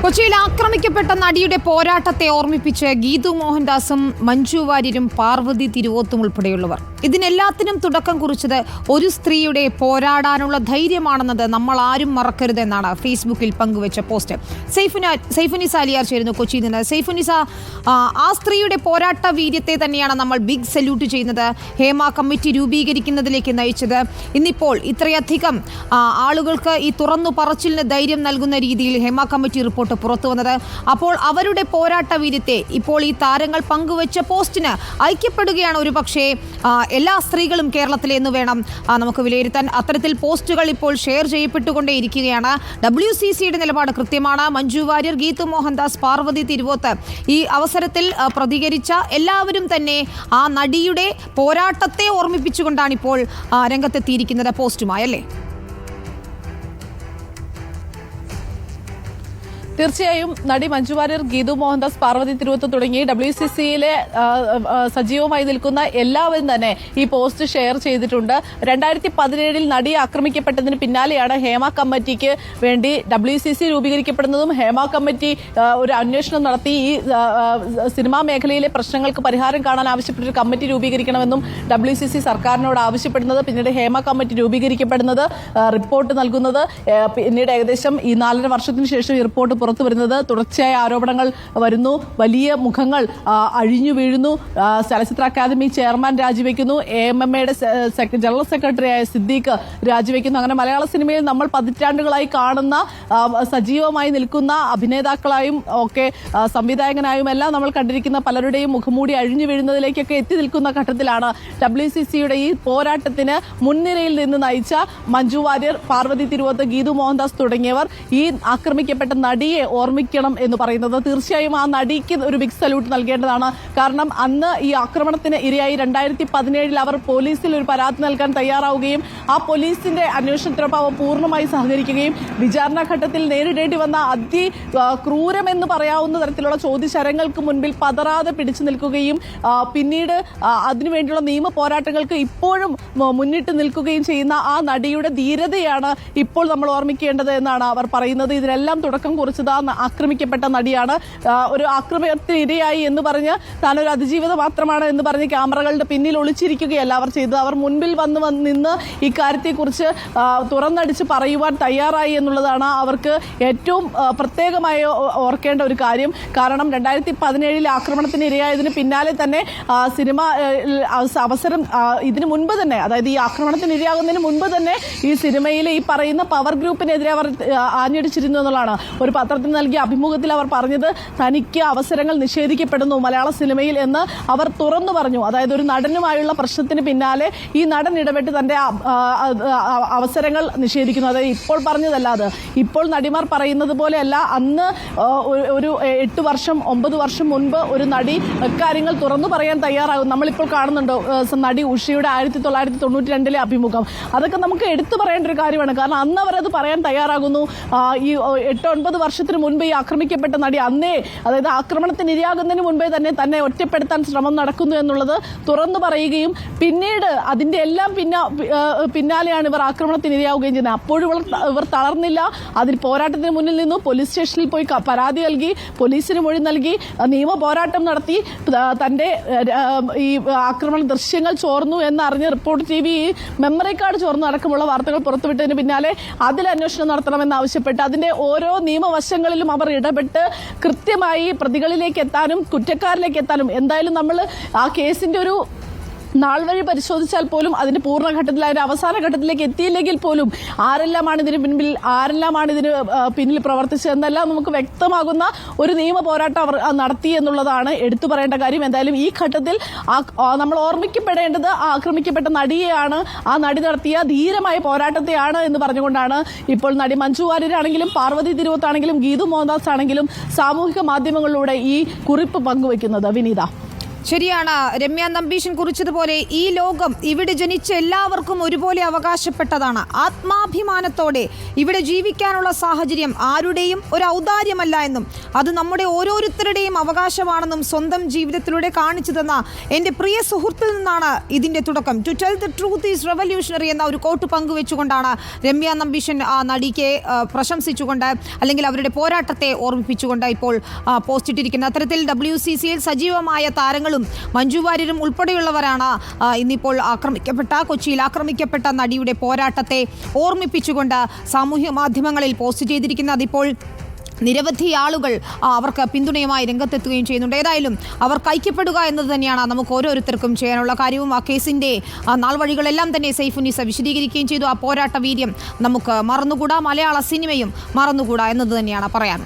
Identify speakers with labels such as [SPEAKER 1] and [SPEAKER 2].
[SPEAKER 1] കൊച്ചിയിൽ ആക്രമിക്കപ്പെട്ട നടിയുടെ പോരാട്ടത്തെ ഓർമ്മിപ്പിച്ച് ഗീതു മോഹൻദാസും മഞ്ജു വാര്യരും പാർവതി തിരുവോത്തും ഉൾപ്പെടെയുള്ളവർ. ഇതിനെല്ലാത്തിനും തുടക്കം കുറിച്ചത് ഒരു സ്ത്രീയുടെ പോരാടാനുള്ള ധൈര്യമാണെന്നത് നമ്മൾ ആരും മറക്കരുതെന്നാണ് ഫേസ്ബുക്കിൽ പങ്കുവച്ച പോസ്റ്റ്. സൈഫുനിസ അലിയാർ ചേരുന്നു കൊച്ചിയിൽ നിന്ന്. സൈഫുനിസ, ആ സ്ത്രീയുടെ പോരാട്ട വീര്യത്തെ തന്നെയാണ് നമ്മൾ ബിഗ് സല്യൂട്ട് ചെയ്യുന്നത്. ഹേമ കമ്മിറ്റി രൂപീകരിക്കുന്നതിലേക്ക് നയിച്ചത്. ഇന്നിപ്പോൾ ഇത്രയധികം ആളുകൾക്ക് ഈ തുറന്നു പറച്ചിലിന് ധൈര്യം നൽകുന്ന രീതിയിൽ ഹേമ കമ്മിറ്റി റിപ്പോർട്ട് പുറത്തു വന്നത്. അപ്പോൾ അവരുടെ പോരാട്ട വീര്യത്തെ ഇപ്പോൾ ഈ താരങ്ങൾ പങ്കുവച്ച പോസ്റ്റിന് ഐക്യപ്പെടുകയാണ് ഒരുപക്ഷേ എല്ലാ സ്ത്രീകളും കേരളത്തിലെ എന്ന് വേണം നമുക്ക് വിലയിരുത്താൻ. അത്തരത്തിൽ പോസ്റ്റുകൾ ഇപ്പോൾ ഷെയർ ചെയ്യപ്പെട്ടുകൊണ്ടേയിരിക്കുകയാണ്. WCCയുടെ നിലപാട് കൃത്യമാണ്. മഞ്ജു വാര്യർ, ഗീതു മോഹൻദാസ്, പാർവതി തിരുവോത്ത് ഈ അവസരത്തിൽ പ്രതികരിച്ച എല്ലാവരും തന്നെ ആ നടിയുടെ പോരാട്ടത്തെ ഓർമ്മിപ്പിച്ചുകൊണ്ടാണ് ഇപ്പോൾ രംഗത്തെത്തിയിരിക്കുന്നത് പോസ്റ്റുമായി, അല്ലേ?
[SPEAKER 2] തീർച്ചയായും നടി മഞ്ജു വാര്യർ, ഗീതു മോഹൻദാസ്, പാർവതി തിരുവോത്ത് തുടങ്ങി WCCയിലെ സജീവമായി നിൽക്കുന്ന എല്ലാവരും തന്നെ ഈ പോസ്റ്റ് ഷെയർ ചെയ്തിട്ടുണ്ട്. 2017 നടി ആക്രമിക്കപ്പെട്ടതിന് പിന്നാലെയാണ് ഹേമ കമ്മിറ്റിക്ക് വേണ്ടി WCC രൂപീകരിക്കപ്പെടുന്നതും ഹേമ കമ്മിറ്റി ഒരു അന്വേഷണം നടത്തി ഈ സിനിമാ മേഖലയിലെ പ്രശ്നങ്ങൾക്ക് പരിഹാരം കാണാൻ ആവശ്യപ്പെട്ടൊരു കമ്മിറ്റി രൂപീകരിക്കണമെന്നും WCC സർക്കാരിനോട് ആവശ്യപ്പെടുന്നത്. പിന്നീട് ഹേമ കമ്മിറ്റി രൂപീകരിക്കപ്പെടുന്നത്, റിപ്പോർട്ട് നൽകുന്നത്, പിന്നീട് ഏകദേശം ഈ 4.5 വർഷത്തിന് ശേഷം ഈ റിപ്പോർട്ട് പുറത്തു വരുന്നത്. തുടർച്ചയായ ആരോപണങ്ങൾ വരുന്നു, വലിയ മുഖങ്ങൾ അഴിഞ്ഞു വീഴുന്നു. ചലച്ചിത്ര അക്കാദമി ചെയർമാൻ രാജിവെക്കുന്നു, AMMയുടെ ജനറൽ സെക്രട്ടറിയായ സിദ്ദീഖ് രാജിവെക്കുന്നു. അങ്ങനെ മലയാള സിനിമയിൽ നമ്മൾ പതിറ്റാണ്ടുകളായി കാണുന്ന സജീവമായി നിൽക്കുന്ന അഭിനേതാക്കളായും ഒക്കെ സംവിധായകനായും എല്ലാം നമ്മൾ കണ്ടിരിക്കുന്ന പലരുടെയും മുഖംമൂടി അഴിഞ്ഞു വീഴുന്നതിലേക്കൊക്കെ എത്തി നിൽക്കുന്ന ഘട്ടത്തിലാണ് WCCയുടെ ഈ പോരാട്ടത്തിന് മുൻനിരയിൽ നിന്ന് നയിച്ച മഞ്ജു വാര്യർ, പാർവതി തിരുവോത്ത്, ഗീതു മോഹൻദാസ് തുടങ്ങിയവർ ഈ ആക്രമിക്കപ്പെട്ട നടിയെ ഓർമ്മിക്കണം എന്ന് പറയുന്നത്. തീർച്ചയായും ആ നടിക്ക് ഒരു ബിഗ് സല്യൂട്ട് നൽകേണ്ടതാണ്. കാരണം അന്ന് ഈ ആക്രമണത്തിന് ഇരയായി 2017 അവർ പോലീസിൽ ഒരു പരാതി നൽകാൻ തയ്യാറാവുകയും ആ പോലീസിന്റെ അന്വേഷണത്തിനൊപ്പം അവർ പൂർണ്ണമായി സഹകരിക്കുകയും വിചാരണ ഘട്ടത്തിൽ നേരിടേണ്ടി വന്ന ക്രൂരമെന്ന് പറയാവുന്ന തരത്തിലുള്ള ചോദ്യശരങ്ങൾക്ക് മുൻപിൽ പതറാതെ പിടിച്ചു നിൽക്കുകയും പിന്നീട് അതിനുവേണ്ടിയുള്ള നിയമ പോരാട്ടങ്ങൾക്ക് ഇപ്പോഴും മുന്നിട്ട് നിൽക്കുകയും ചെയ്യുന്ന ആ നടിയുടെ ധീരതയാണ് ഇപ്പോൾ നമ്മൾ ഓർമ്മിക്കേണ്ടത് എന്നാണ് അവർ പറയുന്നത്. ഇതിനെല്ലാം തുടക്കം കുറിച്ചത് ആക്രമിക്കപ്പെട്ട നടിയാണ്. ഒരു ആക്രമണത്തിന് ഇരയായി എന്ന് പറഞ്ഞ് താനൊരു അതിജീവിത മാത്രമാണ് എന്ന് പറഞ്ഞ് ക്യാമറകളുടെ പിന്നിൽ ഒളിച്ചിരിക്കുകയല്ല അവർ ചെയ്തത്. അവർ മുൻപിൽ വന്ന് നിന്ന് ഇക്കാര്യത്തെക്കുറിച്ച് തുറന്നടിച്ച് പറയുവാൻ തയ്യാറായി എന്നുള്ളതാണ് അവർക്ക് ഏറ്റവും പ്രത്യേകമായി ഓർക്കേണ്ട ഒരു കാര്യം. കാരണം 2017 ആക്രമണത്തിന് ഇരയായതിന് പിന്നാലെ തന്നെ സിനിമ അവസരം ഇതിനു മുൻപ് തന്നെ, അതായത് ഈ ആക്രമണത്തിന് ഇരയാകുന്നതിന് മുൻപ് തന്നെ ഈ സിനിമയിലെ ഈ പറയുന്ന പവർ ഗ്രൂപ്പിനെതിരെ അവർ ആഞ്ഞടിച്ചിരുന്നു എന്നുള്ളതാണ്. ഒരു പത്രത്തിന് നൽകിയ അഭിമുഖത്തിൽ അവർ പറഞ്ഞത് തനിക്ക് അവസരങ്ങൾ നിഷേധിക്കപ്പെടുന്നു മലയാള സിനിമയിൽ എന്ന് അവർ തുറന്നു പറഞ്ഞു. അതായത് ഒരു നടനുമായുള്ള പ്രശ്നത്തിന് പിന്നാലെ ഈ നടൻ ഇടപെട്ട് തന്റെ അവസരങ്ങൾ നിഷേധിക്കുന്നു. അതായത് ഇപ്പോൾ പറഞ്ഞതല്ല, അത് ഇപ്പോൾ നടിമാർ പറയുന്നത് പോലെയല്ല. അന്ന് ഒരു 8 വർഷം 9 വർഷം മുൻപ് ഒരു നടി കാര്യങ്ങൾ തുറന്നു പറയാൻ തയ്യാറാകും. നമ്മളിപ്പോൾ കാണുന്നുണ്ടോ നടി ഉഷയുടെ 1992 അഭിമുഖം. അതൊക്കെ നമുക്ക് എടുത്തു പറയേണ്ട ഒരു കാര്യമാണ്. കാരണം അന്ന് അവരത് പറയാൻ തയ്യാറാകുന്നു. ഈ 8-9 വർഷത്തിന് മുൻപ് ഈ ആക്രമിക്കപ്പെട്ട നടി അന്നേ, അതായത് ആക്രമണത്തിന് ഇരയാകുന്നതിന് മുൻപേ തന്നെ ഒറ്റപ്പെടുത്താൻ ശ്രമം നടക്കുന്നു എന്നുള്ളത് തുറന്നു പറയുകയും പിന്നീട് അതിന്റെ എല്ലാം പിന്നാലെയാണ് ഇവർ ആക്രമണത്തിന് ഇരയാവുകയും ചെയ്യുന്നത്. അപ്പോഴും ഇവർ തളർന്നില്ല. അതിൽ പോരാട്ടത്തിന് മുന്നിൽ നിന്നു. പോലീസ് സ്റ്റേഷനിൽ പോയി പരാതി നൽകി, പോലീസിന് മൊഴി നൽകി, നിയമ പോരാട്ടം നടത്തി. തന്റെ ഈ ആക്രമണ ദൃശ്യങ്ങൾ ചോർന്നു എന്നറിഞ്ഞ് റിപ്പോർട്ട് TV മെമ്മറി കാർഡ് ചോർന്നു അടക്കമുള്ള വാർത്തകൾ പുറത്തുവിട്ടതിന് പിന്നാലെ അതിൽ അന്വേഷണം നടത്തണമെന്നാവശ്യപ്പെട്ട് അതിന്റെ ഓരോ നിയമവശങ്ങളിലും അവർ ഇടപെട്ട് കൃത്യമായി പ്രതികളിലേക്ക് എത്താനും കുറ്റക്കാരിലേക്ക് എത്താനും, എന്തായാലും നമ്മൾ ആ കേസിന്റെ ഒരു നാൾ വഴി പരിശോധിച്ചാൽ പോലും അതിന്റെ പൂർണ്ണഘട്ടത്തിൽ, അതിന്റെ അവസാന ഘട്ടത്തിലേക്ക് എത്തിയില്ലെങ്കിൽ പോലും ആരെല്ലാമാണ് ഇതിന് പിന്നിൽ, ആരെല്ലാമാണ് ഇതിന് പിന്നിൽ പ്രവർത്തിച്ചതെന്നെല്ലാം നമുക്ക് വ്യക്തമാകുന്ന ഒരു നിയമ പോരാട്ടം അവർ നടത്തി എന്നുള്ളതാണ് എടുത്തു പറയേണ്ട കാര്യം. എന്തായാലും ഈ ഘട്ടത്തിൽ നമ്മൾ ഓർമ്മിക്കപ്പെടേണ്ടത് ആക്രമിക്കപ്പെട്ട നടിയെയാണ്, ആ നടി നടത്തിയ ധീരമായ പോരാട്ടത്തെയാണ് എന്ന് പറഞ്ഞുകൊണ്ടാണ് ഇപ്പോൾ നടി മഞ്ജു വാര്യരാണെങ്കിലും പാർവതി തിരുവോത്താണെങ്കിലും ഗീതു മോഹൻദാസ് ആണെങ്കിലും സാമൂഹിക മാധ്യമങ്ങളിലൂടെ ഈ കുറിപ്പ് പങ്കുവയ്ക്കുന്നത്. വിനീത.
[SPEAKER 1] ശരിയാണ്. രമ്യ നമ്പീശൻ കുറിച്ചതുപോലെ ഈ ലോകം ഇവിടെ ജനിച്ച എല്ലാവർക്കും ഒരുപോലെ അവകാശപ്പെട്ടതാണ്. ആത്മാഭിമാനത്തോടെ ഇവിടെ ജീവിക്കാനുള്ള സാഹചര്യം ആരുടെയും ഒരു ഔദാര്യമല്ല എന്നും അത് നമ്മുടെ ഓരോരുത്തരുടെയും അവകാശമാണെന്നും സ്വന്തം ജീവിതത്തിലൂടെ കാണിച്ചു തന്ന എൻ്റെ പ്രിയ സുഹൃത്തിൽ നിന്നാണ് ഇതിൻ്റെ തുടക്കം. To tell the truth is revolutionary എന്ന ഒരു കോട്ട് പങ്കുവെച്ചുകൊണ്ടാണ് രമ്യ നമ്പീശൻ ആ നടിക്ക് പ്രശംസിച്ചുകൊണ്ട് അല്ലെങ്കിൽ അവരുടെ പോരാട്ടത്തെ ഓർമ്മിപ്പിച്ചുകൊണ്ട് ഇപ്പോൾ പോസ്റ്റ് ഇട്ടിരിക്കുന്നത്. അത്തരത്തിൽ WCCയിൽ സജീവമായ താരങ്ങൾ മഞ്ജു വാര്യരും ഉൾപ്പെടെയുള്ളവരാണ് ഇന്നിപ്പോൾ കൊച്ചിയിൽ ആക്രമിക്കപ്പെട്ട നടിയുടെ പോരാട്ടത്തെ ഓർമ്മിപ്പിച്ചുകൊണ്ട് സാമൂഹ്യ മാധ്യമങ്ങളിൽ പോസ്റ്റ് ചെയ്തിരിക്കുന്നത്. അതിപ്പോൾ നിരവധി ആളുകൾ അവർക്ക് പിന്തുണയുമായി രംഗത്തെത്തുകയും ചെയ്യുന്നുണ്ട്. ഏതായാലും അവർ ഐക്യപ്പെടുക എന്നത് തന്നെയാണ് നമുക്ക് ഓരോരുത്തർക്കും ചെയ്യാനുള്ള കാര്യവും. ആ കേസിൻ്റെ നാൾവഴികളെല്ലാം തന്നെ സൈഫുന്നിസ വിശദീകരിക്കുകയും ചെയ്തു. ആ പോരാട്ട വീര്യം നമുക്ക് മറന്നുകൂടാ, മലയാള സിനിമയും മറന്നുകൂടാ എന്നത് തന്നെയാണ് പറയാൻ.